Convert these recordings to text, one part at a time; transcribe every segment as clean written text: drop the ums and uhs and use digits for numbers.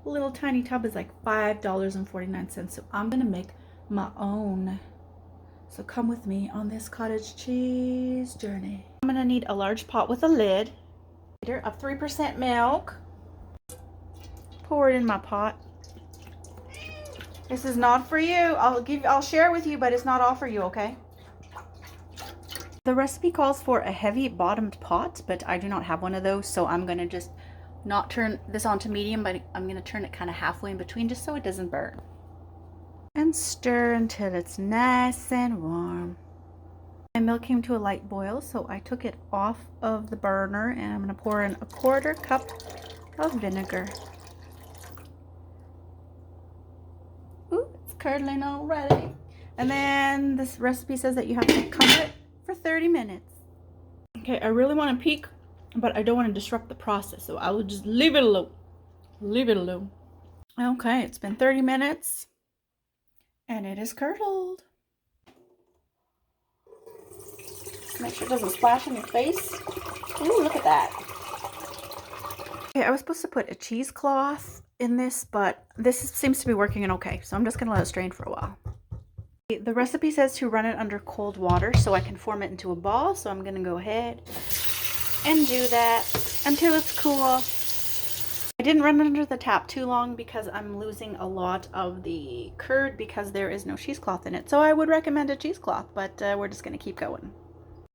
little tiny tub is like $5.49. So I'm gonna make my own. So come with me on this cottage cheese journey. I'm gonna need a large pot with a lid, of 3% milk. Pour it in my pot. This is not for you. I'll share with you, but it's not all for you, okay? The recipe calls for a heavy bottomed pot, but I do not have one of those, so I'm gonna just not turn this on to medium, but I'm gonna turn it kind of halfway in between just so it doesn't burn. And stir until it's nice and warm. My milk came to a light boil, so I took it off of the burner and I'm gonna pour in a 1/4 cup of vinegar. Ooh, it's curdling already. And then this recipe says that you have to cover it for 30 minutes. Okay, I really want to peek, but I don't want to disrupt the process, so I will just leave it alone. Leave it alone. Okay, it's been 30 minutes and it is curdled. Make sure it doesn't splash in your face. Ooh, look at that. Okay, I was supposed to put a cheesecloth in this, but this seems to be working okay, so I'm just gonna let it strain for a while. The recipe says to run it under cold water so I can form it into a ball, so I'm gonna go ahead and do that until it's cool. I didn't run it under the tap too long because I'm losing a lot of the curd because there is no cheesecloth in it, so I would recommend a cheesecloth, but we're just gonna keep going.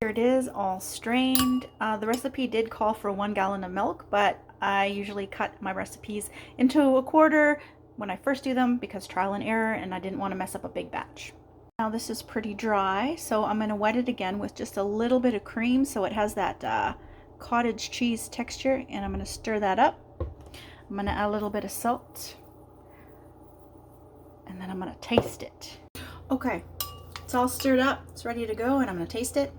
Here it is, all strained. The recipe did call for 1 gallon of milk, but I usually cut my recipes into 1/4 when I first do them because trial and error, and I didn't want to mess up a big batch. Now this is pretty dry, so I'm going to wet it again with just a little bit of cream so it has that cottage cheese texture, and I'm going to stir that up. I'm going to add a little bit of salt, and then I'm going to taste it. Okay, it's all stirred up, it's ready to go, and I'm going to taste it.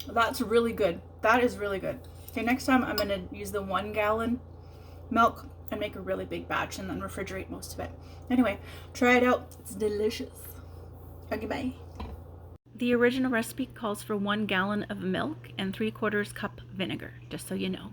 That's really good. That is really good. Okay, next time I'm gonna use the 1 gallon milk and make a really big batch and then refrigerate most of it. Anyway, try it out. It's delicious. Okay, bye. The original recipe calls for 1 gallon of milk and 3/4 cup vinegar, just so you know.